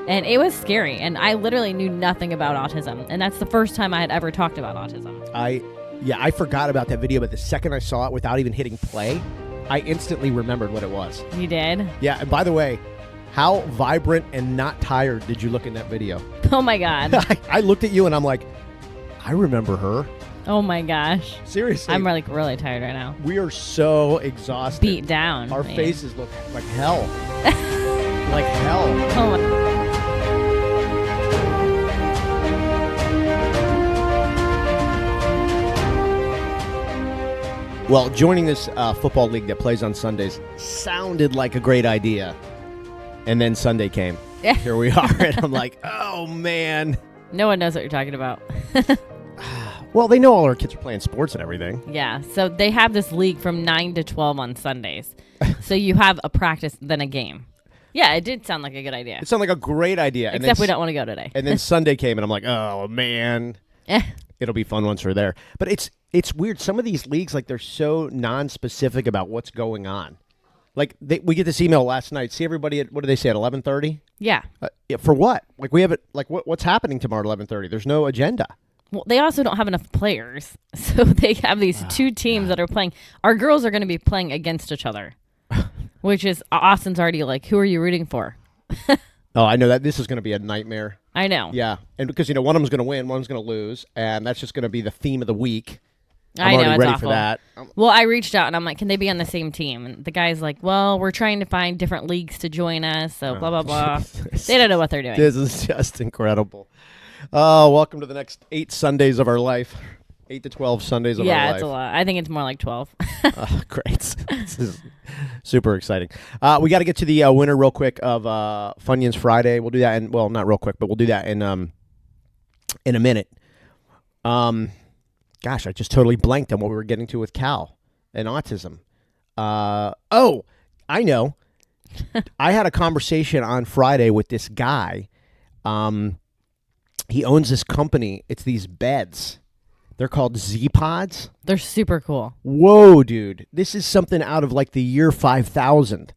And it was scary. And I literally knew nothing about autism. And that's the first time I had ever talked about autism. I forgot about that video, but the second I saw it without even hitting play, I instantly remembered what it was. You did? Yeah, and by the way, how vibrant and not tired did you look in that video? Oh my God. I looked at you and I'm like, I remember her. Oh my gosh. Seriously. I'm really tired right now. We are so exhausted. Beat down. Our man. faces look like hell. Like hell. Oh my. Well, joining this football league that plays on Sundays sounded like a great idea. And then Sunday came. Yeah. Here we are. And I'm like, oh, man. No one knows what you're talking about. Well, they know all our kids are playing sports and everything. Yeah. So they have this league from 9 to 12 on Sundays. So you have a practice, then a game. Yeah, it did sound like a good idea. It sounded like a great idea. Except we don't want to go today. And then Sunday came, and I'm like, oh, man. It'll be fun once we're there. But it's weird. Some of these leagues, like, they're so non-specific about what's going on. Like, we get this email last night. See everybody at, what do they say, at 11:30? Yeah. For what? Like, we have it, like, what's happening tomorrow at 11:30? There's no agenda. Well, they also don't have enough players. So they have these two teams that are playing. Our girls are going to be playing against each other, which is, Austin's already like, who are you rooting for? Oh, I know that this is going to be a nightmare. I know. Yeah. And because, one of them's going to win, one's going to lose, and that's just going to be the theme of the week. I know, already it's ready awful. for that. Well, I reached out and I'm like, can they be on the same team? And the guy's like, well, we're trying to find different leagues to join us, so blah, blah, blah. They don't know what they're doing. This is just incredible. Oh, welcome to the next 8 Sundays of our life. 8 to 12 Sundays of our life. Yeah, it's a lot. I think it's more like 12. Great. This is super exciting. We got to get to the winner real quick of Funyuns Friday. We'll do that in, well, not real quick, but we'll do that in a minute. Gosh, I just totally blanked on what we were getting to with Cal and autism. Oh, I know. I had a conversation on Friday with this guy. He owns this company. It's these beds. They're called Z-Pods. They're super cool. Whoa, dude. This is something out of like the year 5000.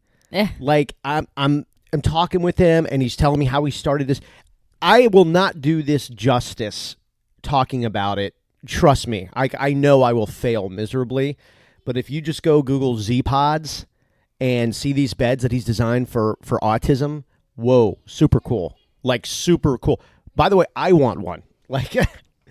Like I'm talking with him and he's telling me how he started this. I will not do this justice talking about it. Trust me. I know I will fail miserably, but if you just go Google Z-Pods and see these beds that he's designed for autism, whoa, super cool. Like super cool. By the way, I want one. Like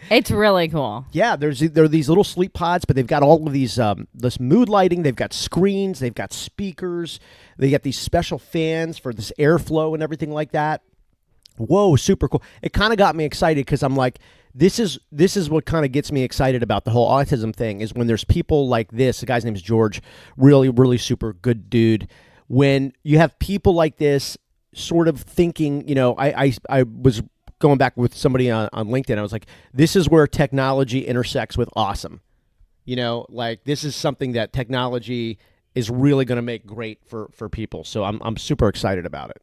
it's really cool. Yeah, there are these little sleep pods, but they've got all of these this mood lighting. They've got screens. They've got speakers. They got these special fans for this airflow and everything like that. Whoa, super cool. It kind of got me excited because I'm like, this is what kind of gets me excited about the whole autism thing is when there's people like this. The guy's name is George, really, really super good dude. When you have people like this sort of thinking, I was going back with somebody on LinkedIn. I was like, this is where technology intersects with awesome. Like this is something that technology is really going to make great for people. So I'm super excited about it.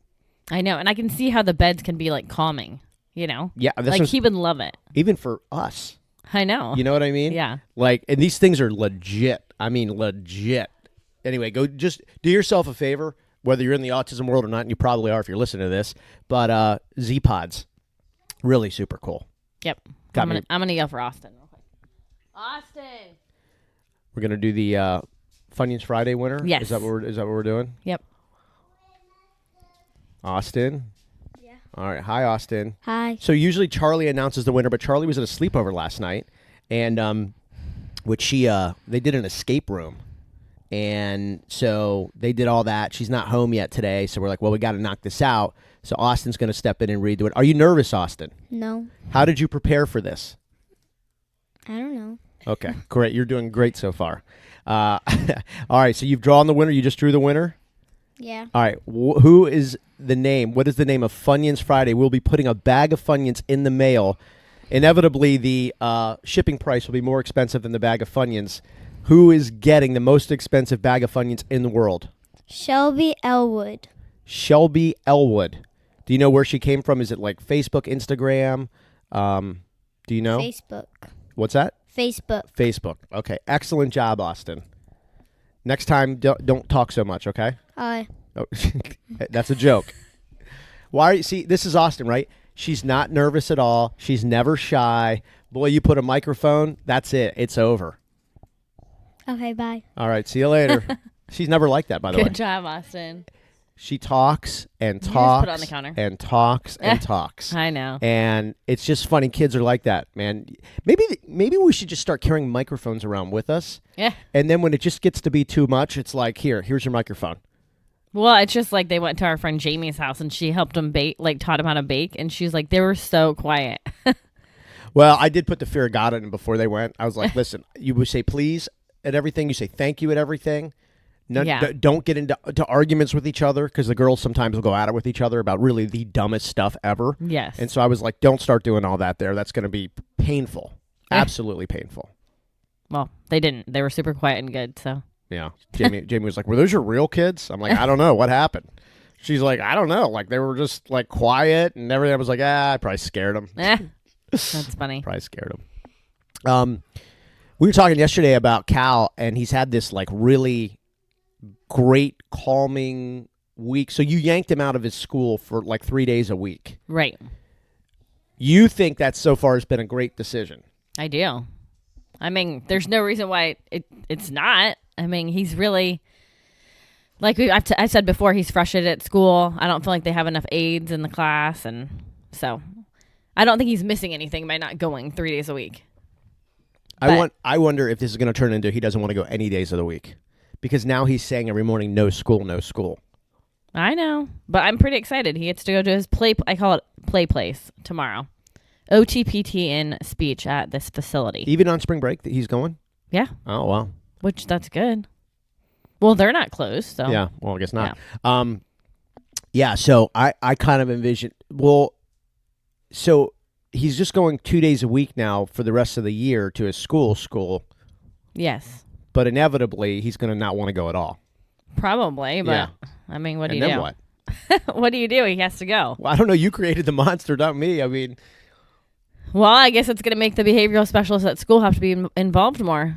I know. And I can see how the beds can be like calming, Yeah. Like he would love it. Even for us. I know. You know what I mean? Yeah. Like, and these things are legit. I mean, legit. Anyway, go just do yourself a favor, whether you're in the autism world or not, and you probably are if you're listening to this, but Z-Pods. Really super cool. Yep. I'm gonna yell for Austin real quick. Austin. We're gonna do the Funyuns Friday winner. Yes. Is that what we're doing? Yep. Austin. Yeah. All right. Hi, Austin. Hi. So usually Charlie announces the winner, but Charlie was at a sleepover last night, and they did an escape room, and so they did all that. She's not home yet today, so we're like, well, we got to knock this out. So Austin's going to step in and read it. Are you nervous, Austin? No. How did you prepare for this? I don't know. Okay, great. You're doing great so far. All right, so you've drawn the winner. You just drew the winner? Yeah. All right, who is the name? What is the name of Funyuns Friday? We'll be putting a bag of Funyuns in the mail. Inevitably, the shipping price will be more expensive than the bag of Funyuns. Who is getting the most expensive bag of Funyuns in the world? Shelby Elwood. Shelby Elwood. Do you know where she came from? Is it like Facebook, Instagram? Do you know? Facebook. What's that? Facebook. Facebook. Okay. Excellent job, Austin. Next time, don't talk so much, okay? Hi. Oh, that's a joke. Why? See, this is Austin, right? She's not nervous at all. She's never shy. Boy, you put a microphone, that's it. It's over. Okay, bye. All right, see you later. She's never like that, by the way. Good job, Austin. She talks and just talks put it on the counter. and talks and talks. I know. And it's just funny. Kids are like that, man. Maybe we should just start carrying microphones around with us. Yeah. And then when it just gets to be too much, it's like, here's your microphone. Well, it's just like they went to our friend Jamie's house and she helped him bake, like taught him how to bake. And she's like, they were so quiet. Well, I did put the fear of God in them before they went. I was like, listen, you would say please at everything. You say thank you at everything. No, Yeah. Don't get into arguments with each other, because the girls sometimes will go at it with each other about really the dumbest stuff ever. Yes. And so I was like, don't start doing all that there. That's going to be painful. Absolutely painful. Well, they didn't. They were super quiet and good. So. Yeah. Jamie was like, were those your real kids? I'm like, I don't know. What happened? She's like, I don't know. Like, they were just like quiet and everything. I was like, I probably scared them. That's funny. Probably scared them. We were talking yesterday about Cal, and he's had this like really great calming week. So you yanked him out of his school for like 3 days a week. Right. You think that so far has been a great decision? I do. I mean, there's no reason why it's not. I mean, he's really, like I've said before, he's frustrated at school. I don't feel like they have enough aides in the class. And so I don't think he's missing anything by not going 3 days a week. I wonder if this is going to turn into he doesn't want to go any days of the week, because now he's saying every morning, no school, no school. I know, but I'm pretty excited. He gets to go to his I call it play place tomorrow. OTPT in speech at this facility. Even on spring break that he's going? Yeah. Oh, wow. Which that's good. Well, they're not closed, so. Yeah, well, I guess not. Yeah, so I kind of envision, so he's just going 2 days a week now for the rest of the year to his school, Yes. but inevitably he's going to not want to go at all. Probably, but Yeah. I mean, what do And you then do? what? What do you do? He has to go. Well, I don't know. You created the monster, not me. I mean, Well, I guess it's going to make the behavioral specialists at school have to be involved more,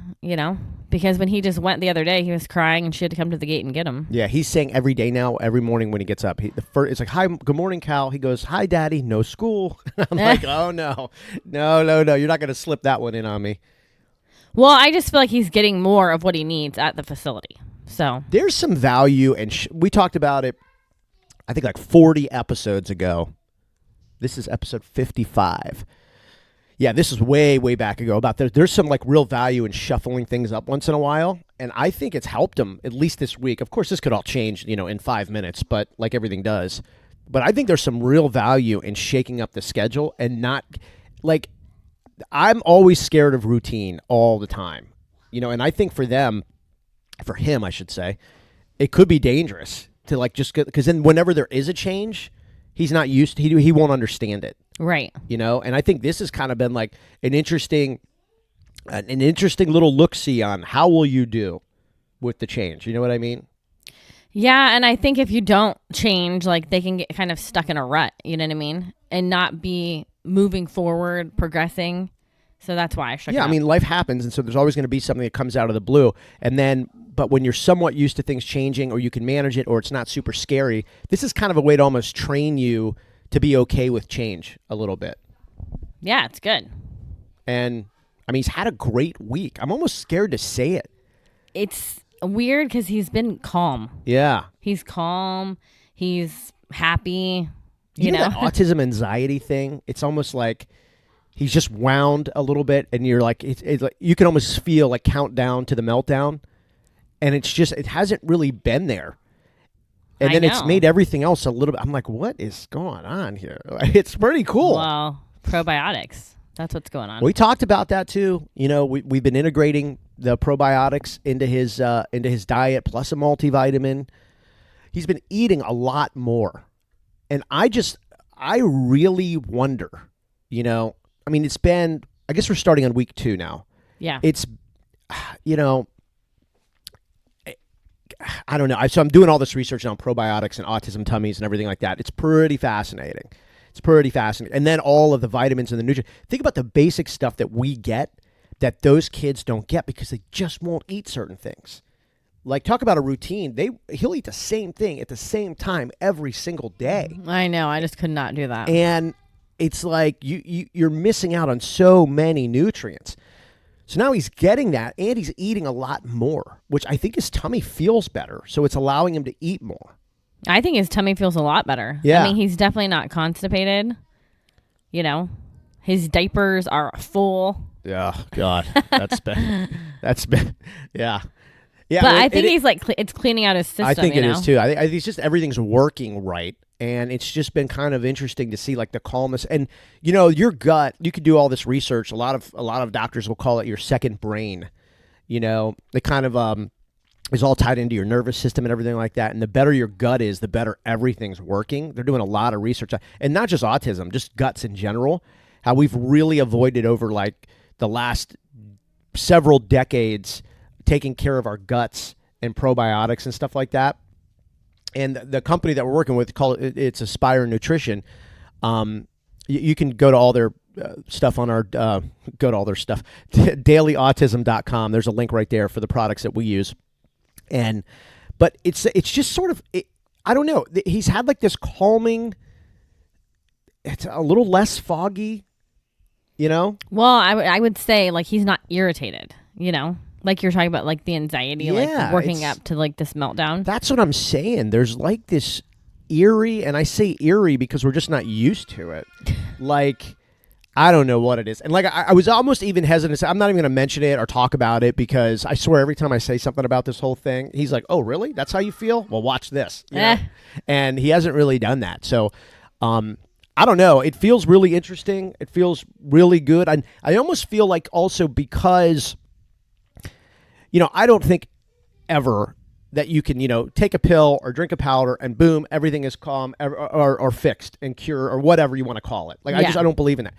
because when he just went the other day, he was crying and she had to come to the gate and get him. yeah, he's saying every day now, every morning when he gets up, it's like, hi, good morning, Cal. He goes, hi, Daddy, no school. I'm like, oh, no. You're not going to slip that one in on me. Well, I just feel like he's getting more of what he needs at the facility. So There's some value, and we talked about it, I think like 40 episodes ago. This is episode 55. Yeah, this is way, way back ago. About there's some like real value in shuffling things up once in a while, and I think it's helped him at least this week. Of course, this could all change, in 5 minutes, but like everything does. But I think there's some real value in shaking up the schedule and not like I'm always scared of routine all the time, and I think for him, I should say, it could be dangerous to like just get, because then whenever there is a change, he's not used to, he won't understand it. right. And I think this has kind of been like an interesting little look-see on how will you do with the change. You know what I mean? Yeah, and I think if you don't change, like they can get kind of stuck in a rut, you know what I mean? And not be moving forward, progressing. So that's why I shook it Yeah, up. I mean, life happens, and so there's always going to be something that comes out of the blue. And then, but when you're somewhat used to things changing, or you can manage it, or it's not super scary, this is kind of a way to almost train you to be okay with change a little bit. Yeah, it's good. And, I mean, he's had a great week. I'm almost scared to say it. It's weird because he's been calm. Yeah. He's calm. He's happy. You know that autism anxiety thing? It's almost like he's just wound a little bit, and you're like, it's like you can almost feel like countdown to the meltdown, and it hasn't really been there. And I then it's know. made everything else a little bit. I'm like, what is going on here? It's pretty cool. Well, probiotics. That's what's going on. We talked about that too. We've been integrating the probiotics into his diet plus a multivitamin. He's been eating a lot more, and I really wonder. I mean, it's been. I guess we're starting on week 2 now. Yeah. It's, I don't know. So I'm doing all this research on probiotics and autism tummies and everything like that. It's pretty fascinating. And then all of the vitamins and the nutrients. Think about the basic stuff that we get that those kids don't get because they just won't eat certain things. Like, talk about a routine. He'll eat the same thing at the same time every single day. I know. I just could not do that. And it's like you're missing out on so many nutrients. So now he's getting that, and he's eating a lot more, which I think his tummy feels better. So it's allowing him to eat more. I think his tummy feels a lot better. Yeah. I mean, he's definitely not constipated. You know, his diapers are full. Yeah, God, that's been, yeah. Yeah, But I think he's like, it's cleaning out his system. I think it is too. I think it's just everything's working right. And it's just been kind of interesting to see like the calmness and your gut. You could do all this research. A lot of doctors will call it your second brain. It kind of is all tied into your nervous system and everything like that. And the better your gut is, the better everything's working. They're doing a lot of research, and not just autism, just guts in general. How we've really avoided over like the last several decades taking care of our guts and probiotics and stuff like that. And the company that we're working with, it's Aspire Nutrition. You can go to all their stuff on our dailyautism.com. There's a link right there for the products that we use. But it's just sort of I don't know. He's had like this calming. It's a little less foggy, Well, I would say like he's not irritated. Like you're talking about, like the anxiety, like working up to like this meltdown. That's what I'm saying. There's like this eerie, and I say eerie because we're just not used to it. Like, I don't know what it is. And like, I was almost even hesitant to say, I'm not even going to mention it or talk about it because I swear every time I say something about this whole thing, he's like, oh, really? That's how you feel? Well, watch this. And he hasn't really done that. So, I don't know. It feels really interesting. It feels really good. I almost feel like also because... I don't think ever that you can, take a pill or drink a powder and boom, everything is calm or fixed and cure or whatever you want to call it. Like, I don't believe in that.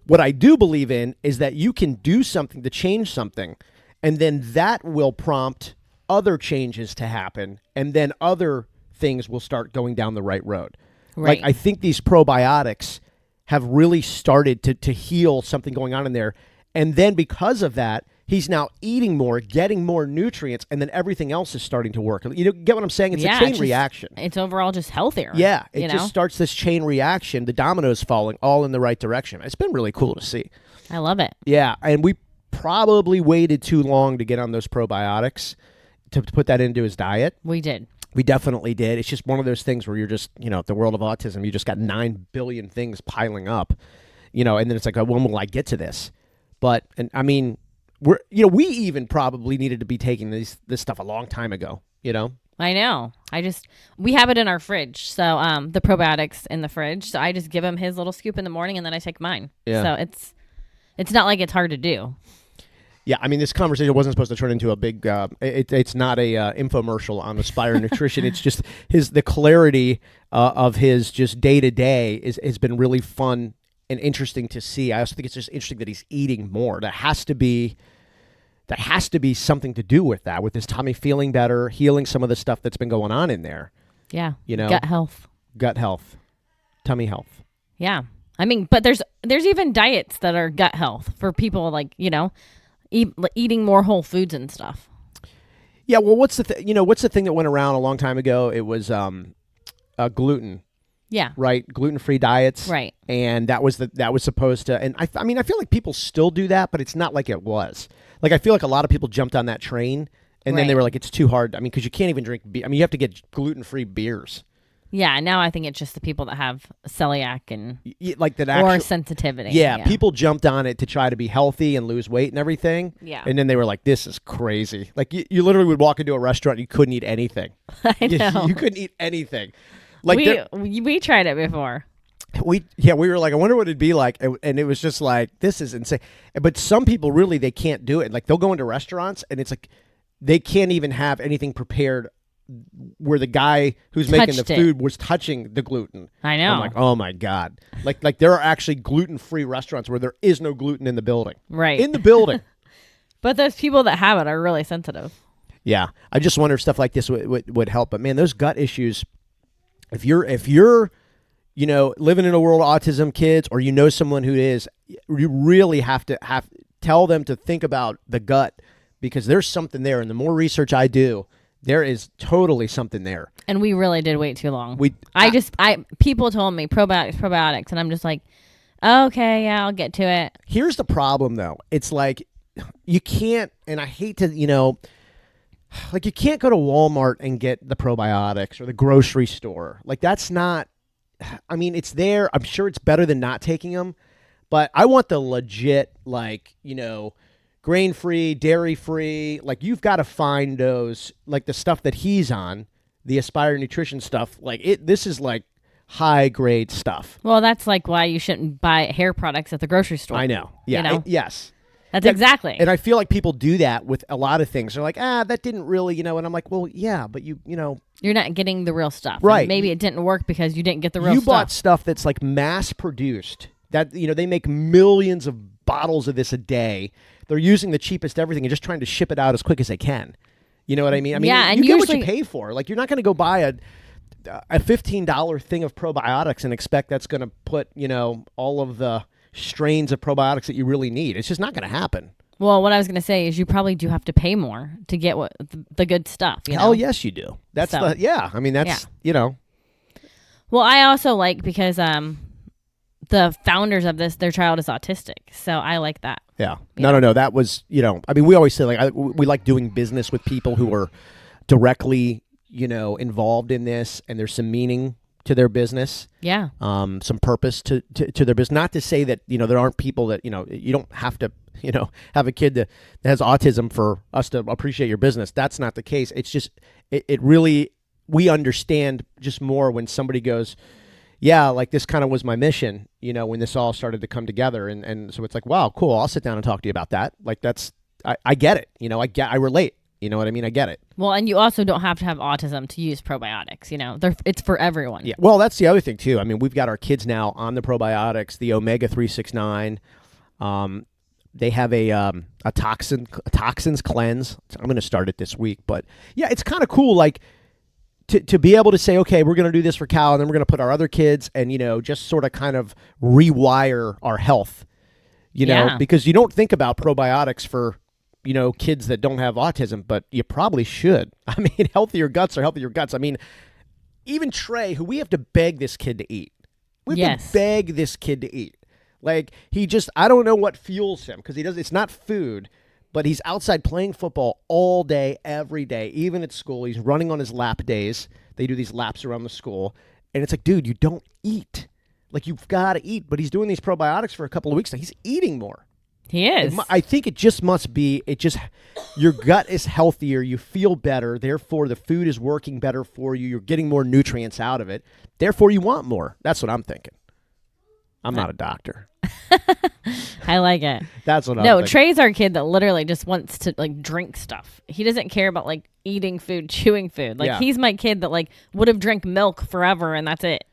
What I do believe in is that you can do something to change something, and then that will prompt other changes to happen, and then other things will start going down the right road. Right. Like, I think these probiotics have really started to heal something going on in there. And then because of that, he's now eating more, getting more nutrients, and then everything else is starting to work. You get what I'm saying? It's a chain reaction. It's overall just healthier. Yeah, it just starts this chain reaction, the dominoes falling all in the right direction. It's been really cool to see. I love it. Yeah, and we probably waited too long to get on those probiotics to put that into his diet. We did. We definitely did. It's just one of those things where you're just, the world of autism, you just got 9 billion things piling up, and then it's like, when will I get to this? But, and I mean, we even probably needed to be taking this stuff a long time ago, I know. We have it in our fridge. So, the probiotics in the fridge. So I just give him his little scoop in the morning and then I take mine. Yeah. So it's not like it's hard to do. Yeah. I mean, this conversation wasn't supposed to turn into a big, it's not a infomercial on Aspire Nutrition. It's just the clarity of his just day to day has been really fun and interesting to see. I also think it's just interesting that he's eating more. That has to be something to do with that, with his tummy feeling better, healing some of the stuff that's been going on in there. Yeah. Gut health, tummy health. Yeah. I mean, but there's even diets that are gut health for people like, eating more whole foods and stuff. Yeah. Well, what's the thing that went around a long time ago? It was gluten. Yeah. Right. Gluten-free diets. Right. And that was supposed to, and I mean, I feel like people still do that, but it's not like it was. Like, I feel like a lot of people jumped on that train and then they were like, it's too hard. I mean, because you can't even drink beer. I mean, you have to get gluten-free beers. Yeah. Now I think it's just the people that have celiac and like that or sensitivity. Yeah. People jumped on it to try to be healthy and lose weight and everything. Yeah. And then they were like, this is crazy. Like you literally would walk into a restaurant and you couldn't eat anything. I know. You couldn't eat anything. Like we tried it before. We were like, I wonder what it'd be like, and it was just like, this is insane. But some people really, they can't do it. Like, they'll go into restaurants and it's like they can't even have anything prepared where the guy who's making the food was touching the gluten. I know. I'm like, oh my God. Like there are actually gluten-free restaurants where there is no gluten in the building. Right. In the building. But those people that have it are really sensitive. Yeah. I just wonder if stuff like this would help. But man, those gut issues, if you're living in a world of autism kids, or someone who is, you really have to tell them to think about the gut, because there's something there. And the more research I do, There is totally something there. And we really did wait too long. People told me probiotics, and I'm just like, okay, yeah, I'll get to it. Here's the problem, though. It's like you can't, and I hate to, like you can't go to Walmart and get the probiotics or the grocery store. Like that's not, I mean, it's there. I'm sure it's better than not taking them, but I want the legit, like, grain-free, dairy-free. Like you've got to find those, like the stuff that he's on, the Aspire Nutrition stuff. Like this is like high-grade stuff. Well, that's like why you shouldn't buy hair products at the grocery store. I know. Yeah. Yes. That's exactly. And I feel like people do that with a lot of things. They're like, that didn't really, and I'm like, well, yeah, but you're not getting the real stuff. Right. And maybe it didn't work because you didn't get the real stuff. You bought stuff that's like mass produced. That, they make millions of bottles of this a day. They're using the cheapest everything and just trying to ship it out as quick as they can. You know what I mean? Yeah, and you get what usually you pay for. Like you're not going to go buy a $15 thing of probiotics and expect that's going to put, all of the strains of probiotics that you really need. It's just not going to happen. Well, what I was going to say is you probably do have to pay more to get the good stuff. Oh, yes, you do. That's so, I mean, that's, Well, I also like because the founders of this, their child is autistic. So I like that. Yeah. No. That was, I mean, we always say like we like doing business with people who are directly, involved in this and there's some meaning to their business. Yeah. Some purpose to their business. Not to say that, there aren't people that, you don't have to, have a kid that has autism for us to appreciate your business. That's not the case. It's just, it really, we understand just more when somebody goes, yeah, like this kind of was my mission, when this all started to come together. And so it's like, wow, cool. I'll sit down and talk to you about that. Like I get it. I relate. You know what I mean? I get it. Well, and you also don't have to have autism to use probiotics. It's for everyone. Yeah. Well, that's the other thing too. I mean, we've got our kids now on the probiotics, the Omega 369. They have a toxins cleanse. I'm going to start it this week, but yeah, it's kind of cool. Like to be able to say, okay, we're going to do this for Cal, and then we're going to put our other kids, and just sort of kind of rewire our health. Because you don't think about probiotics for kids that don't have autism, but you probably should. I mean, healthier guts are healthier guts. I mean, even Trey, who we have to beg this kid to eat. We have to beg this kid to eat. Like, I don't know what fuels him, because it's not food, but he's outside playing football all day, every day, even at school. He's running on his lap days. They do these laps around the school. And it's like, dude, you don't eat. Like, you've got to eat. But he's doing these probiotics for a couple of weeks now. He's eating more. He is. I think it just must be, your gut is healthier, you feel better, therefore the food is working better for you, you're getting more nutrients out of it, therefore you want more. That's what I'm thinking. I'm not a doctor. I like it. That's what I'm No, thinking. Trey's our kid that literally just wants to like drink stuff. He doesn't care about like eating food, chewing food. Like he's my kid that like would have drank milk forever and that's it.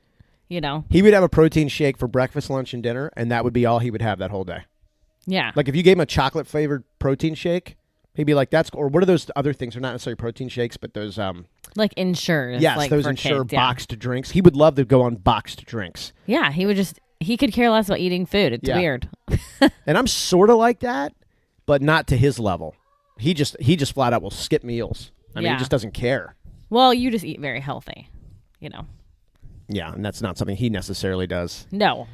He would have a protein shake for breakfast, lunch, and dinner, and that would be all he would have that whole day. Yeah. Like if you gave him a chocolate flavored protein shake, he'd be like, or what are those other things? They're not necessarily protein shakes, but those like Ensures. Yes, like those for Ensure kids, boxed drinks. He would love to go on boxed drinks. Yeah, he could care less about eating food. It's weird. And I'm sort of like that, but not to his level. He just flat out will skip meals. I mean, he just doesn't care. Well, you just eat very healthy, Yeah, and that's not something he necessarily does. No.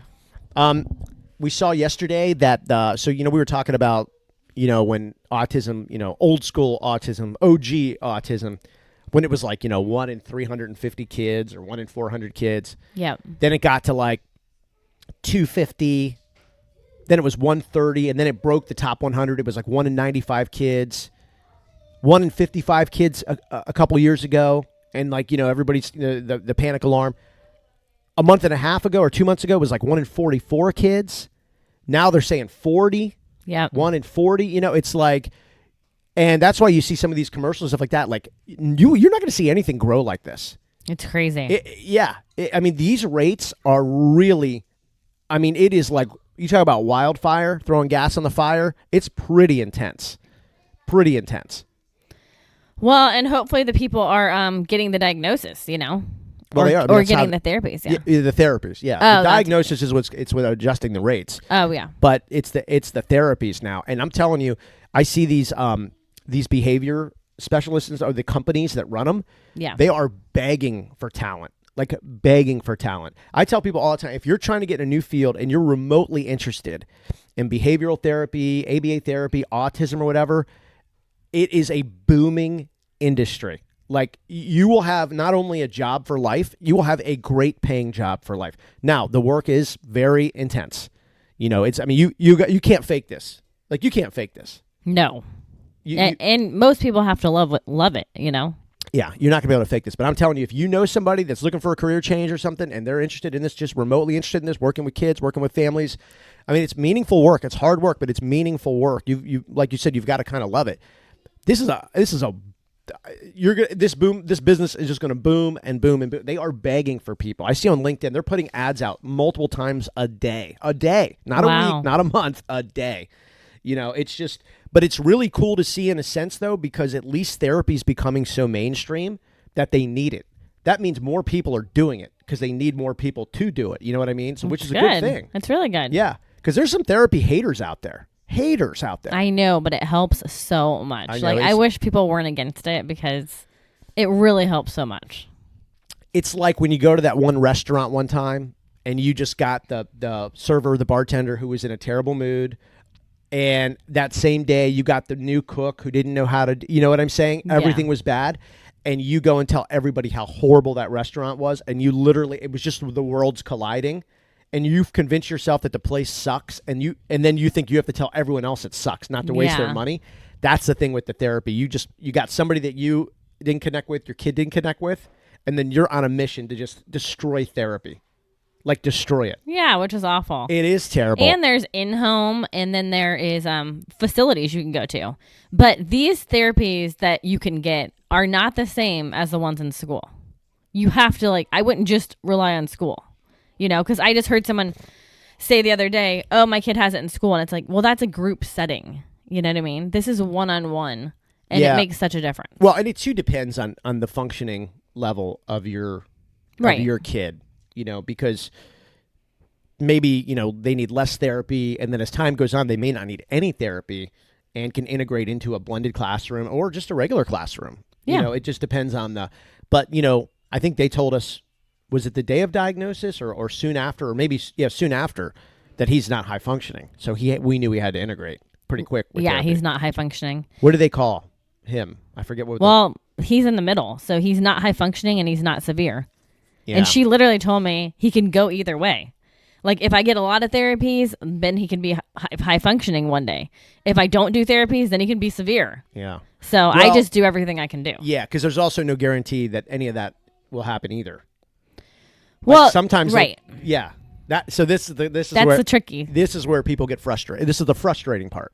We saw yesterday that, we were talking about, when autism, old school autism, OG autism, when it was like, 1 in 350 kids or 1 in 400 kids. Yeah. Then it got to like 250. Then it was 130. And then it broke the top 100. It was like 1 in 95 kids, 1 in 55 kids a couple years ago. And like, everybody's, the panic alarm. A month and a half ago or 2 months ago, it was like 1 in 44 kids. Now they're saying 40. Yeah. 1 in 40. It's like, and that's why you see some of these commercials and stuff like that. Like, you're not going to see anything grow like this. It's crazy. I mean, these rates are really, it is like, you talk about wildfire, throwing gas on the fire. It's pretty intense. Pretty intense. Well, and hopefully the people are getting the diagnosis, Well, they are. Or getting the therapies, the therapies, yeah. Oh, the diagnosis is with adjusting the rates. Oh, yeah. But it's the therapies now. And I'm telling you, I see these behavior specialists or the companies that run them, Yeah. they are begging for talent. Like begging for talent. I tell people all the time, if you're trying to get in a new field and you're remotely interested in behavioral therapy, ABA therapy, autism or whatever, it is a booming industry. Like you will have not only a job for life, you will have a great paying job for life. Now, the work is very intense. You know, you can't fake this. Like you can't fake this. No. And most people have to love it, you know? Yeah, you're not going to be able to fake this. But I'm telling you, if you know somebody that's looking for a career change or something and they're interested in this, just remotely interested in this, working with kids, working with families, I mean, it's meaningful work. It's hard work, but it's meaningful work. You like you said, you've got to kind of love it. This business is just going to boom and boom and boom. They are begging for people. I see on LinkedIn, they're putting ads out multiple times a day, not a week, not a month, a day. You know, it's just, but it's really cool to see in a sense though, because at least therapy is becoming so mainstream that they need it. That means more people are doing it because they need more people to do it. You know what I mean? So, which is a good thing. That's really good. Yeah. Because there's some therapy haters out there. I know, but it helps so much. I wish people weren't against it because it really helps so much. It's like when you go to that one restaurant one time and you just got the server, the bartender who was in a terrible mood. And that same day you got the new cook who didn't know how to, you know what I'm saying? Everything was bad. And you go and tell everybody how horrible that restaurant was. And you literally, it was just the worlds colliding. And you've convinced yourself that the place sucks. And then you think you have to tell everyone else it sucks, not to waste their money. That's the thing with the therapy. You got somebody that you didn't connect with, your kid didn't connect with. And then you're on a mission to just destroy therapy. Like destroy it. Yeah, which is awful. It is terrible. And there's in-home, and then there is facilities you can go to. But these therapies that you can get are not the same as the ones in school. You have to I wouldn't just rely on school, you know, because I just heard someone say the other day, oh, my kid has it in school. And it's like, well, that's a group setting. You know what I mean? This is one-on-one, and it makes such a difference. Well, and it too depends on the functioning level of your kid. You know, because maybe, you know, they need less therapy, and then as time goes on, they may not need any therapy and can integrate into a blended classroom or just a regular classroom. Yeah. You know, it just depends on but, you know, I think they told us, was it the day of diagnosis or soon after, or maybe, soon after, that he's not high functioning. So we knew we had to integrate pretty quick with therapy. He's not high functioning. What do they call him? I forget what. Well, he's in the middle. So he's not high functioning and he's not severe. Yeah. And she literally told me he can go either way. Like if I get a lot of therapies, then he can be high functioning one day. If I don't do therapies, then he can be severe. Yeah. So I just do everything I can do. Yeah, because there's also no guarantee that any of that will happen either. Well, sometimes, right? This is that's where the tricky. This is where people get frustrated. This is the frustrating part.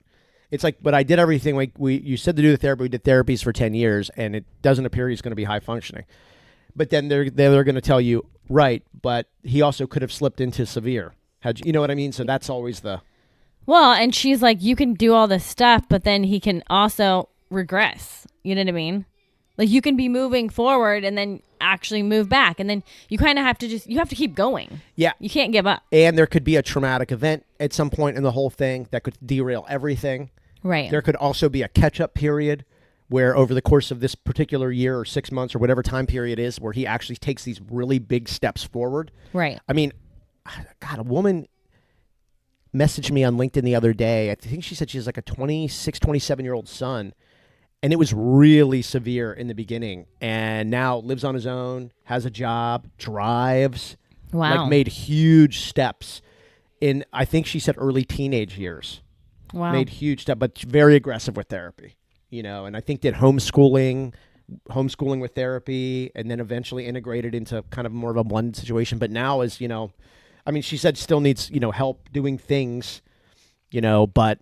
It's like, but I did everything. Like you said to do the therapy. We did therapies for 10 years, and it doesn't appear he's going to be high functioning. But then they're going to tell you, right, but he also could have slipped into severe. You know what I mean? So that's always the... Well, and she's like, you can do all this stuff, but then he can also regress. You know what I mean? Like you can be moving forward and then actually move back. And then you kind of have to you have to keep going. Yeah. You can't give up. And there could be a traumatic event at some point in the whole thing that could derail everything. Right. There could also be a catch-up period where over the course of this particular year or 6 months or whatever time period is where he actually takes these really big steps forward. Right. I mean, God, a woman messaged me on LinkedIn the other day. I think she said she has like a 26, 27-year-old son, and it was really severe in the beginning, and now lives on his own, has a job, drives. Wow. Like made huge steps in, I think she said early teenage years. Wow. Made huge steps, but very aggressive with therapy. You know, and I think did homeschooling with therapy, and then eventually integrated into kind of more of a blended situation. But now is, you know, I mean, she said still needs, you know, help doing things, you know, but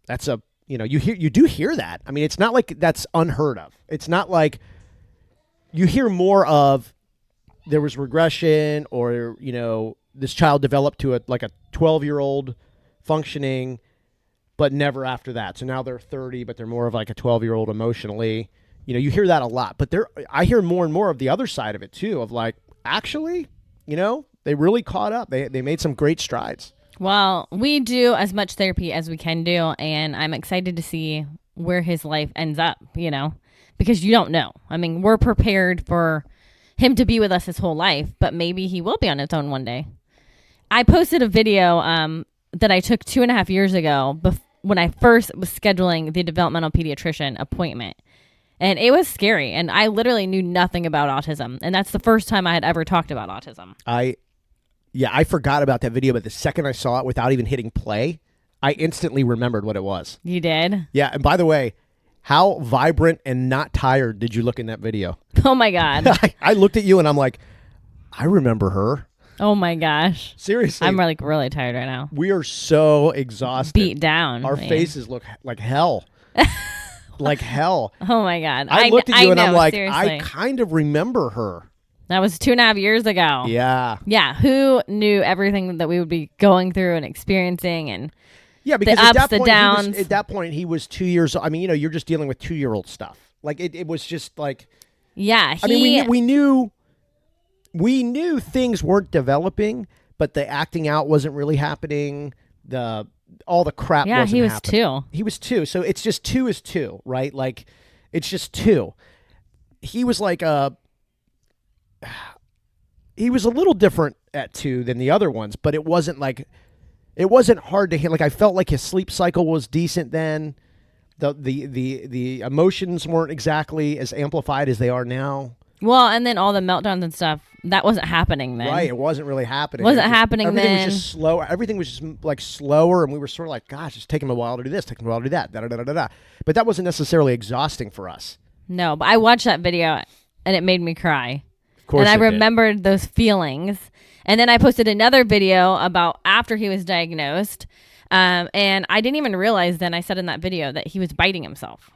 that's you do hear that. I mean, it's not like that's unheard of. It's not like you hear more of there was regression or, you know, this child developed to a 12-year-old functioning, but never after that. So now they're 30, but they're more of like a 12-year-old emotionally. You know, you hear that a lot. But I hear more and more of the other side of it, too, of like, actually, you know, they really caught up. They made some great strides. Well, we do as much therapy as we can do, and I'm excited to see where his life ends up, you know. because you don't know. I mean, we're prepared for him to be with us his whole life, but maybe he will be on his own one day. I posted a video that I took 2.5 years ago when I first was scheduling the developmental pediatrician appointment. And it was scary. And I literally knew nothing about autism. And that's the first time I had ever talked about autism. I forgot about that video, but the second I saw it without even hitting play, I instantly remembered what it was. You did? Yeah, and by the way, how vibrant and not tired did you look in that video? Oh, my God. I looked at you and I'm like, I remember her. Oh, my gosh. Seriously. I'm really tired right now. We are so exhausted. Beat down. Our man. faces look like hell. Like hell. Oh, my God. I looked at you and I'm like, seriously. I kind of remember her. That was 2.5 years ago. Yeah. Yeah. Who knew everything that we would be going through and experiencing and yeah, because the ups, the downs. At that point, he was 2 years old. I mean, you're just dealing with 2-year-old stuff. Like, it was just like... Yeah. I mean, we knew things weren't developing, but the acting out wasn't really happening. All the crap wasn't happening. Yeah, he was 2. He was 2. So it's just 2 is 2, right? Like, it's just 2. He was like he was a little different at 2 than the other ones, but it wasn't hard to hit. Like, I felt like his sleep cycle was decent then. The emotions weren't exactly as amplified as they are now. Well, and then all the meltdowns and stuff, that wasn't happening then. Right, it wasn't really happening. Everything was just slower. Everything was just like slower, and we were sort of like, gosh, it's taking him a while to do this, taking him a while to do that, da-da-da-da-da. But that wasn't necessarily exhausting for us. No, but I watched that video, and it made me cry. Of course, and I remembered those feelings. And then I posted another video about after he was diagnosed, and I didn't even realize then, I said in that video, that he was biting himself.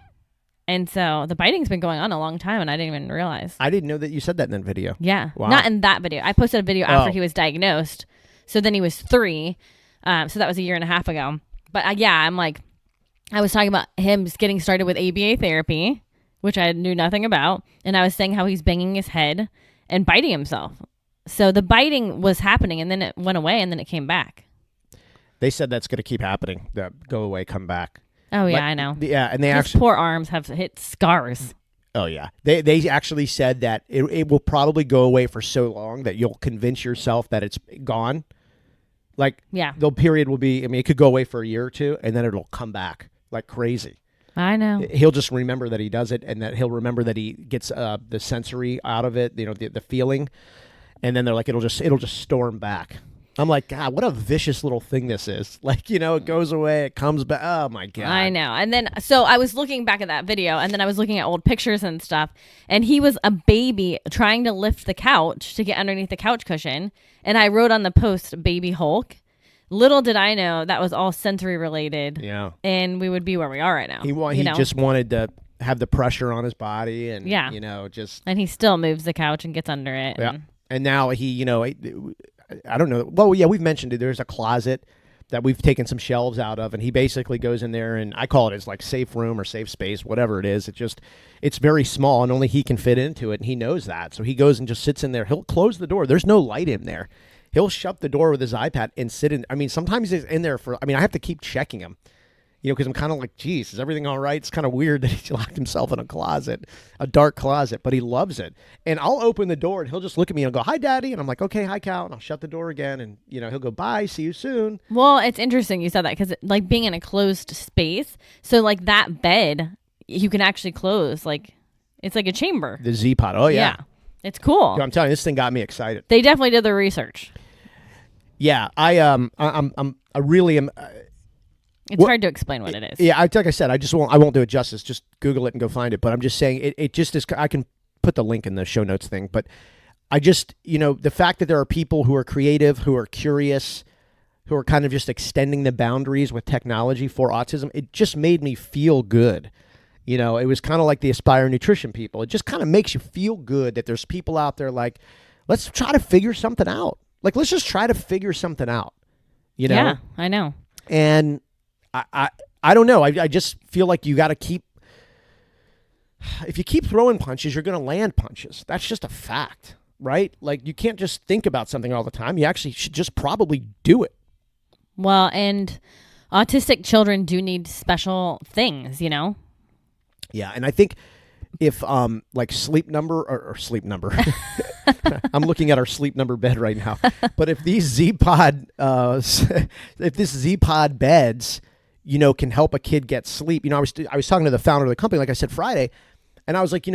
And so the biting's been going on a long time, and I didn't even realize. I didn't know that you said that in that video. Yeah. Wow. Not in that video. I posted a video after he was diagnosed. So then he was 3. So that was 1.5 years ago. But I'm like, I was talking about him just getting started with ABA therapy, which I knew nothing about. And I was saying how he's banging his head and biting himself. So the biting was happening, and then it went away, and then it came back. They said that's going to keep happening. That go away, come back. Oh, yeah, I know. Yeah, and they His actually... poor arms have hit scars. Oh, yeah. They actually said that it will probably go away for so long that you'll convince yourself that it's gone. Like, yeah, the period will be... I mean, it could go away for a year or two, and then it'll come back like crazy. I know. He'll just remember that he does it, and that he'll remember that he gets the sensory out of it, the feeling, and then they're like, it'll just storm back. I'm like, God, what a vicious little thing this is. Like, it goes away, it comes back. Oh, my God. I know. And then, so I was looking back at that video, and then I was looking at old pictures and stuff, and he was a baby trying to lift the couch to get underneath the couch cushion. And I wrote on the post, Baby Hulk. Little did I know that was all sensory related. Yeah. And we would be where we are right now. He just wanted to have the pressure on his body and, just... And he still moves the couch and gets under it. Yeah. And now he, I don't know. Well, yeah, we've mentioned it. There's a closet that we've taken some shelves out of, and he basically goes in there, and I call it his like safe room or safe space, whatever it is. It's very small, and only he can fit into it, and he knows that. So he goes and just sits in there. He'll close the door. There's no light in there. He'll shut the door with his iPad and sit in. I mean, sometimes he's in there I have to keep checking him. Because I'm kind of like, geez, is everything all right? It's kind of weird that he locked himself in a closet, a dark closet, but he loves it. And I'll open the door, and he'll just look at me and go, hi, Daddy. And I'm like, okay, hi, Cal. And I'll shut the door again. And, he'll go, bye, see you soon. Well, it's interesting you said that because, like, being in a closed space, so, like, that bed, you can actually close. Like, it's like a chamber. The Z-Pod. Oh, yeah. It's cool. Dude, I'm telling you, this thing got me excited. They definitely did the research. Yeah, I really am... It's hard to explain what it is. Yeah, like I said, I won't do it justice. Just Google it and go find it. But I'm just saying, it just is. I can put the link in the show notes thing. But I just, the fact that there are people who are creative, who are curious, who are kind of just extending the boundaries with technology for autism, it just made me feel good. It was kind of like the Aspire Nutrition people. It just kind of makes you feel good that there's people out there like, let's try to figure something out. Like, let's just try to figure something out. Yeah, I know. And I don't know. I just feel like you got to keep... If you keep throwing punches, you're going to land punches. That's just a fact, right? Like, you can't just think about something all the time. You actually should just probably do it. Well, and autistic children do need special things, Yeah, and I think if like sleep number or sleep number. I'm looking at our sleep number bed right now. But if these Z-Pod, if this Z-Pod beds, can help a kid get sleep. I was talking to the founder of the company, like I said, Friday, and I was like,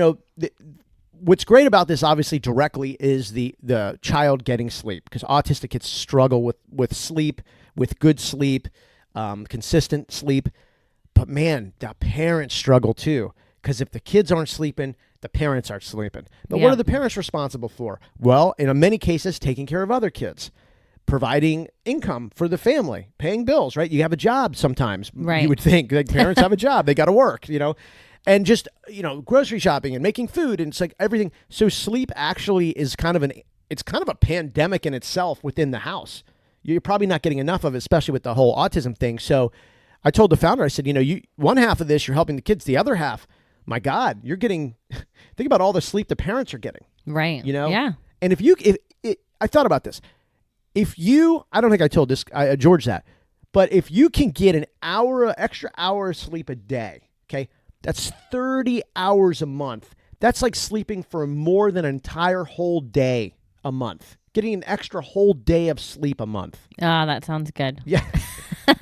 what's great about this, obviously, directly is the child getting sleep, because autistic kids struggle with sleep, with good sleep, consistent sleep. But man, the parents struggle too, because if the kids aren't sleeping, the parents aren't sleeping. But what are the parents responsible for? Well, in many cases, taking care of other kids, providing income for the family, paying bills, right? You have a job sometimes. Right. You would think like parents have a job, they got to work, and just, grocery shopping and making food, and it's like everything. So sleep actually is kind of a pandemic in itself within the house. You're probably not getting enough of it, especially with the whole autism thing. So I told the founder, I said, one half of this, you're helping the kids. The other half, my God, you're getting, think about all the sleep the parents are getting. Right. Yeah. And I thought about this. I don't think I told George that, but if you can get an extra hour of sleep a day, okay, that's 30 hours a month. That's like sleeping for more than an entire whole day a month. Getting an extra whole day of sleep a month. Oh, that sounds good. Yeah.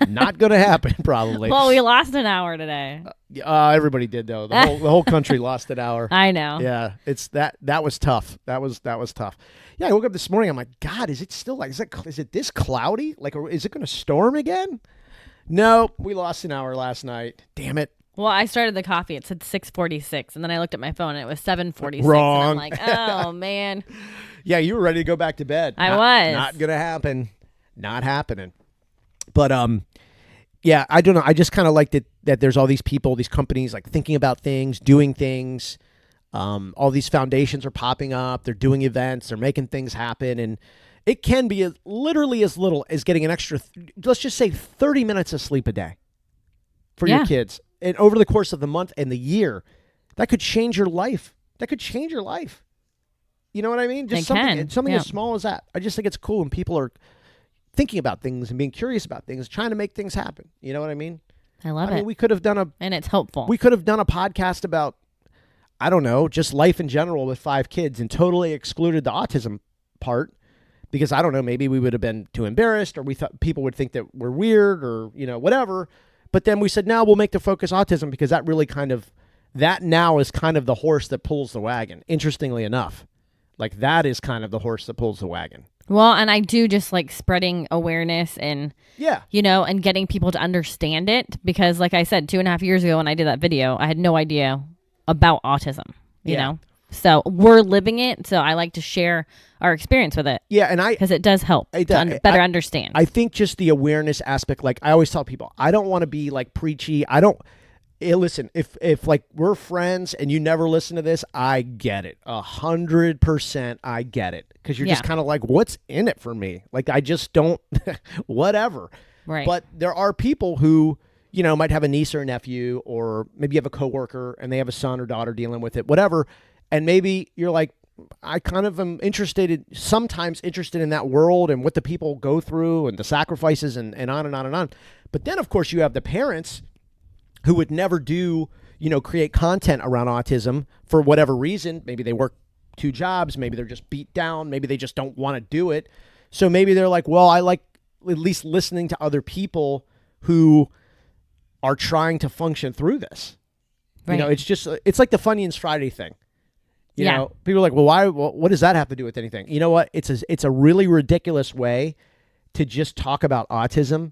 Not going to happen, probably. Well, we lost an hour today. Everybody did, though. The whole country lost an hour. I know. Yeah, it's that was tough. That was tough. Yeah, I woke up this morning. I'm like, God, is it still like is it this cloudy? Like, is it going to storm again? No, we lost an hour last night. Damn it. Well, I started the coffee. It said 6:46, and then I looked at my phone, and it was 7:46. Wrong. And I'm like, oh man. Yeah, you were ready to go back to bed. I was. Not gonna happen. Not happening. But yeah, I don't know. I just kind of liked it that there's all these people, these companies, like thinking about things, doing things. All these foundations are popping up. They're doing events. They're making things happen, and it can be literally as little as getting an extra, let's just say 30 minutes of sleep a day for your kids. And over the course of the month and the year, that could change your life. That could change your life. You know what I mean? Just something as small as that. I just think it's cool when people are thinking about things and being curious about things, trying to make things happen. You know what I mean? I love it. mean, we could have done and it's hopeful. We could have done a podcast about, I don't know, just life in general with 5 kids and totally excluded the autism part, because I don't know, maybe we would have been too embarrassed, or we thought people would think that we're weird, or, whatever. But then we said, no, we'll make the focus autism, because that really that now is kind of the horse that pulls the wagon. Interestingly enough, like that is kind of the horse that pulls the wagon. Well, and I do just like spreading awareness and, and getting people to understand it, because like I said, 2.5 years ago when I did that video, I had no idea about autism, you know? So we're living it. So I like to share our experience with it. Yeah. And because it does help to better understand. I think just the awareness aspect, like I always tell people, I don't want to be like preachy. Listen, if like we're friends and you never listen to this, I get it. 100% I get it. Because you're just kind of like, what's in it for me? Like, I just don't, whatever. Right. But there are people who, might have a niece or a nephew, or maybe you have a coworker and they have a son or daughter dealing with it, whatever. And maybe you're like, I kind of am sometimes interested in that world and what the people go through and the sacrifices and on and on and on. But then, of course, you have the parents who would never create content around autism for whatever reason. Maybe they work 2 jobs. Maybe they're just beat down. Maybe they just don't want to do it. So maybe they're like, well, I like at least listening to other people who are trying to function through this. Right. It's like the Funyuns Friday thing. You know, people are like, well, what does that have to do with anything? You know what? It's a really ridiculous way to just talk about autism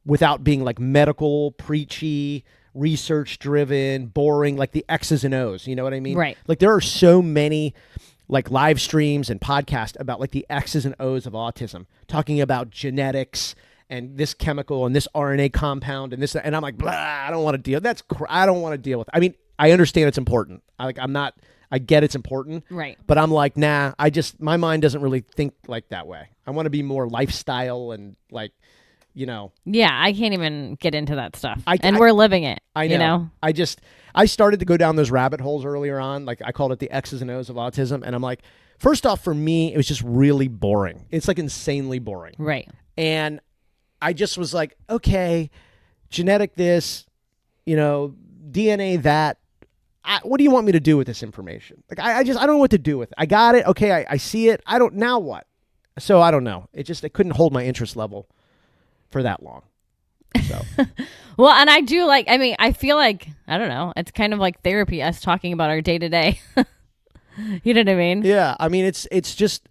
without being like medical, preachy, research driven, boring, like the X's and O's. You know what I mean? Right. Like there are so many like live streams and podcasts about like the X's and O's of autism, talking about genetics and this chemical and this RNA compound and this, and I'm like, blah, I don't want to deal. I don't want to deal with it. I mean, I understand it's important. I get it's important. Right. But I'm like, nah, my mind doesn't really think like that way. I want to be more lifestyle and like, Yeah, I can't even get into that stuff. We're living it. I know. I started to go down those rabbit holes earlier on. Like I called it the X's and O's of autism. And I'm like, first off, for me, it was just really boring. It's like insanely boring. Right. And I just was like, okay, genetic this, DNA that. what do you want me to do with this information? Like, I don't know what to do with it. I got it. Okay, I see it. Now what? So I don't know. It couldn't hold my interest level for that long. So. Well, and I do I feel like, I don't know, it's kind of like therapy, us talking about our day to day. You know what I mean? Yeah. I mean, it's just,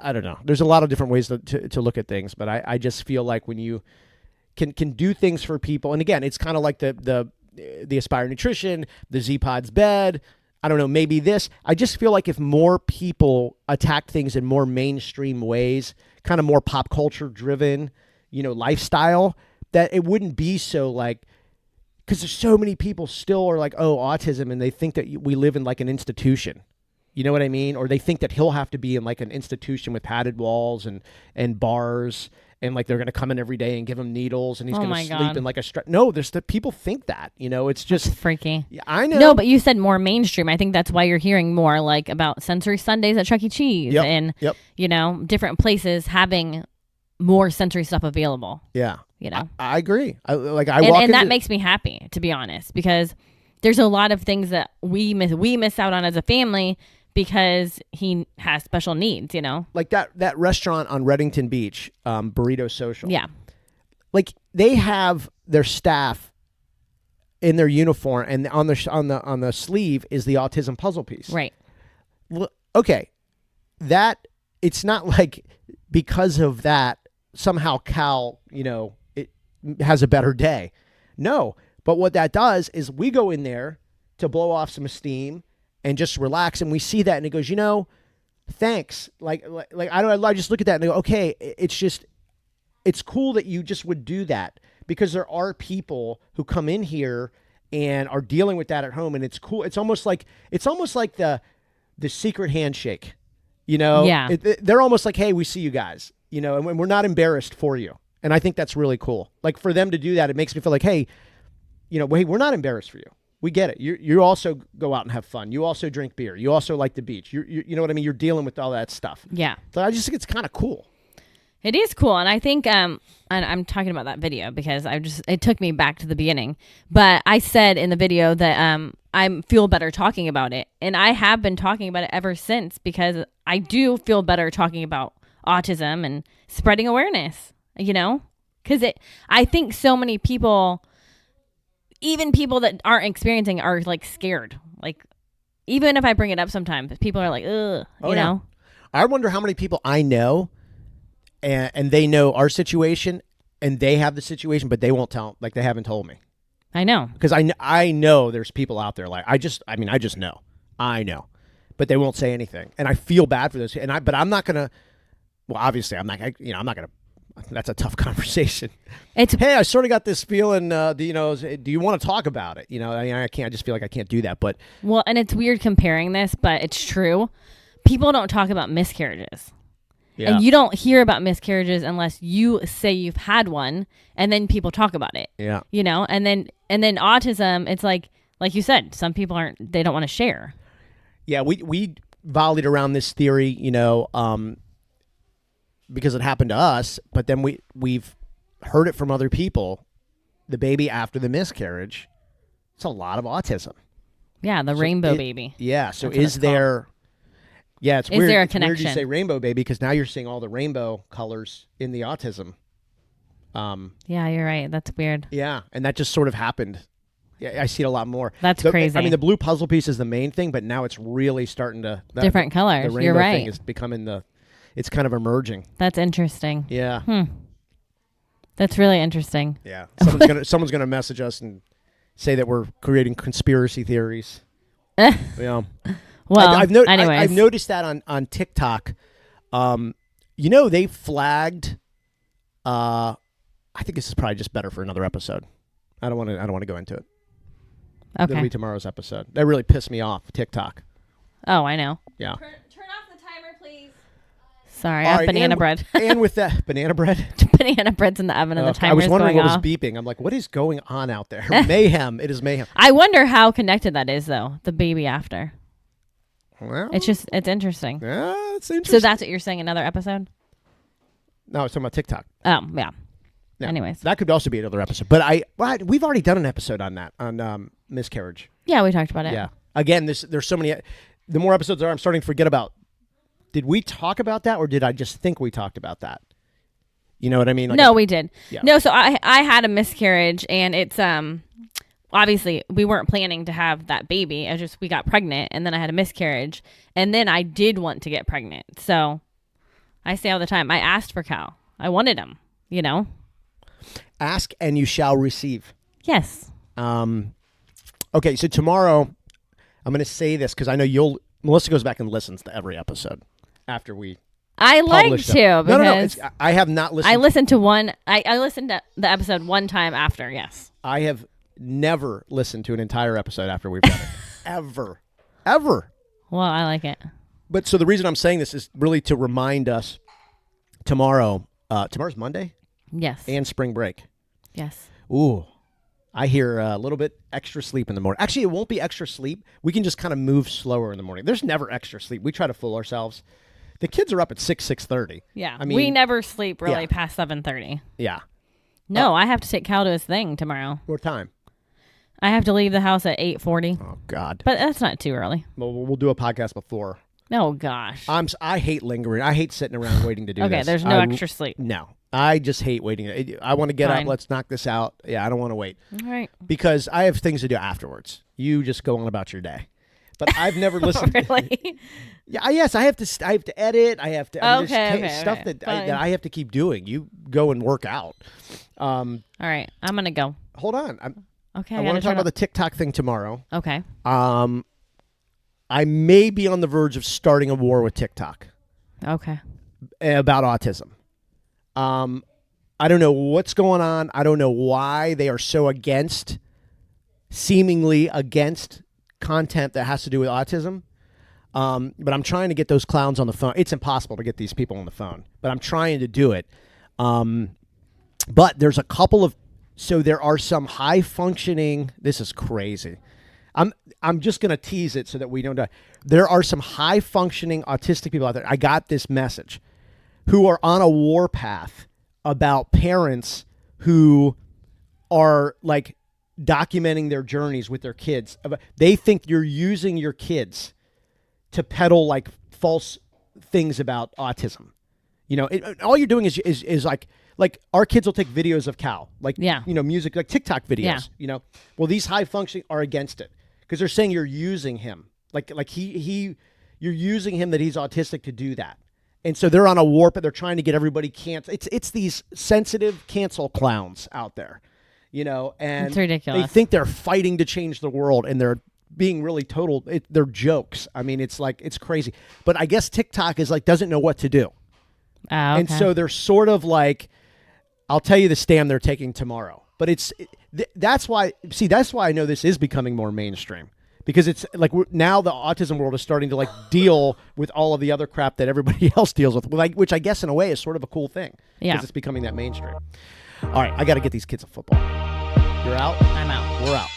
I don't know. There's a lot of different ways to look at things, but I just feel like when you can do things for people, and again, it's kind of like the Aspire Nutrition, the Z-Pods bed, I don't know, maybe this. I just feel like if more people attack things in more mainstream ways, kind of more pop culture driven, lifestyle, that it wouldn't be so like, because there's so many people still are like, oh, autism, and they think that we live in like an institution. You know what I mean? Or they think that he'll have to be in like an institution with padded walls and bars, and like they're going to come in every day and give him needles, and he's going to sleep in like a No, there's people think that, it's just that's freaky. Yeah, I know. No, but you said more mainstream. I think that's why you're hearing more like about sensory Sundays at Chuck E. Cheese and different places having more sensory stuff available. Yeah. I agree. And that makes me happy, to be honest, because there's a lot of things that we miss out on as a family because he has special needs, Like that restaurant on Reddington Beach, Burrito Social. Yeah. Like they have their staff in their uniform, and on the sleeve is the autism puzzle piece. Right. Well, okay. That it's not like because of that somehow Cal, it has a better day. No. But what that does is we go in there to blow off some steam and just relax, and we see that, and it goes, thanks. Like I just look at that and I go, okay, it's cool that you just would do that, because there are people who come in here and are dealing with that at home, and it's cool. It's almost like the secret handshake, Yeah. They're almost like, hey, we see you guys, and we're not embarrassed for you, and I think that's really cool. Like for them to do that, it makes me feel like, hey, hey, we're not embarrassed for you. We get it. You also go out and have fun. You also drink beer. You also like the beach. You know what I mean? You're dealing with all that stuff. Yeah. So I just think it's kind of cool. It is cool. And I think, and I'm talking about that video because it took me back to the beginning. But I said in the video that I feel better talking about it. And I have been talking about it ever since, because I do feel better talking about autism and spreading awareness, because I think so many people, even people that aren't experiencing, are like scared. Like, even if I bring it up sometimes, people are like, ugh, you know? I wonder how many people I know and they know our situation and they have the situation, but they won't tell, like they haven't told me. I know. Because I know there's people out there like, I just know. I know. But they won't say anything. And I feel bad for this. But I'm not going to, well, obviously I'm not going to, that's a tough conversation. Hey, I sort of got this feeling, do you want to talk about it? I can't, I just feel like I can't do that. But well, and it's weird comparing this, but it's true. People don't talk about miscarriages. Yeah. And you don't hear about miscarriages unless you say you've had one, and then people talk about it. Yeah. And then autism, it's like you said, some people they don't want to share. Yeah, we volleyed around this theory, because it happened to us, but then we've heard it from other people. The baby after the miscarriage, it's a lot of autism. Yeah, the rainbow baby. Yeah, so is there... Yeah, it's weird. Is there a it's connection? Weird you say rainbow baby, because now you're seeing all the rainbow colors in the autism. Yeah, you're right. That's weird. Yeah, and that just sort of happened. Yeah, I see it a lot more. That's crazy. I mean, the blue puzzle piece is the main thing, but now it's really starting to... Different colors. The rainbow you're right. thing is becoming it's kind of emerging. That's interesting. Yeah. That's really interesting. Yeah. Someone's gonna message us and say that we're creating conspiracy theories. Yeah. Well, anyways. I've noticed that on TikTok. They flagged. I think this is probably just better for another episode. I don't want to go into it. Okay. It'll be tomorrow's episode. That really pissed me off. TikTok. Oh, I know. Yeah. Turn off the timer, please. Sorry, I have banana bread. And with that banana bread, banana bread's in the oven and the timer is I was wondering going what off. was beeping. I'm like, what is going on out there? Mayhem. It is mayhem. I wonder how connected that is, though. The baby after. Well, it's interesting. Yeah, it's interesting. So that's what you're saying, another episode? No, I was talking about TikTok. Oh, yeah. Yeah. Anyways. That could also be another episode. But we've already done an episode on that, on miscarriage. Yeah, we talked about it. Yeah. Again, there's so many. The more episodes there are, I'm starting to forget about. Did we talk about that, or did I just think we talked about that? You know what I mean? No, we did. Yeah. No, so I had a miscarriage, and it's obviously we weren't planning to have that baby. I just we got pregnant, and then I had a miscarriage, and then I did want to get pregnant. So I say all the time, I asked for Cal. I wanted him. You know. Ask and you shall receive. Yes. Okay, so tomorrow I'm going to say this because I know Melissa goes back and listens to every episode after we. I like publish to them. because No. I have not listened. I listened to one. I listened to the episode one time after. Yes. I have never listened to an entire episode after we've done it. Ever. Well, I like it. But so the reason I'm saying this is really to remind us tomorrow. Tomorrow's Monday Yes. and spring break. Yes. Ooh. I hear a little bit extra sleep in the morning. Actually, it won't be extra sleep. We can just kind of move slower in the morning. There's never extra sleep. We try to fool ourselves. The kids are up at 6:30. Yeah. I mean, we never sleep really yeah. past 7:30. Yeah. No, I have to take Cal to his thing tomorrow. What time? I have to leave the house at 8:40. Oh God. But that's not too early. Well, we'll do a podcast before. Oh gosh. I hate lingering. I hate sitting around waiting to do this. Okay, there's no extra sleep. No. I just hate waiting. I want to get Fine. up. Let's knock this out. Yeah, I don't want to wait. All right. Because I have things to do afterwards. You just go on about your day. But I've never listened. Really? Yeah, yes, I have to edit. I have to. I mean, there's Okay, stuff okay, that I have to keep doing. You go and work out. All right. I'm going to go. Hold on. Okay. I want to talk about the TikTok thing tomorrow. Okay. I may be on the verge of starting a war with TikTok Okay. about autism. I don't know what's going on. I don't know why they are so seemingly against content that has to do with autism. But I'm trying to get those clowns on the phone. It's impossible to get these people on the phone, but I'm trying to do it. But there's a couple of, so there are some high functioning, this is crazy. I'm just going to tease it so that we don't die. There are some high functioning autistic people out there. I got this message who are on a warpath about parents who are like documenting their journeys with their kids. They think you're using your kids to peddle like false things about autism. You know, all you're doing is like our kids will take videos of Cal, like, Yeah. you know, music, like TikTok videos, Yeah. you know. Well, these high functioning are against it because they're saying you're using him. Like you're using him, that he's autistic to do that. And so they're on a warp and they're trying to get everybody canceled. It's these sensitive cancel clowns out there, you know, and It's ridiculous. they think they're fighting to change the world and they're being really they're jokes. I mean, it's like, it's crazy. But I guess TikTok is like, doesn't know what to do. Oh, okay. And so they're sort of like, I'll tell you the stand they're taking tomorrow. But that's why I know this is becoming more mainstream. Because it's like now the autism world is starting to like deal with all of the other crap that everybody else deals with, which I guess in a way is sort of a cool thing. Yeah. Because it's becoming that mainstream. All right, I got to get these kids a football. You're out? I'm out. We're out.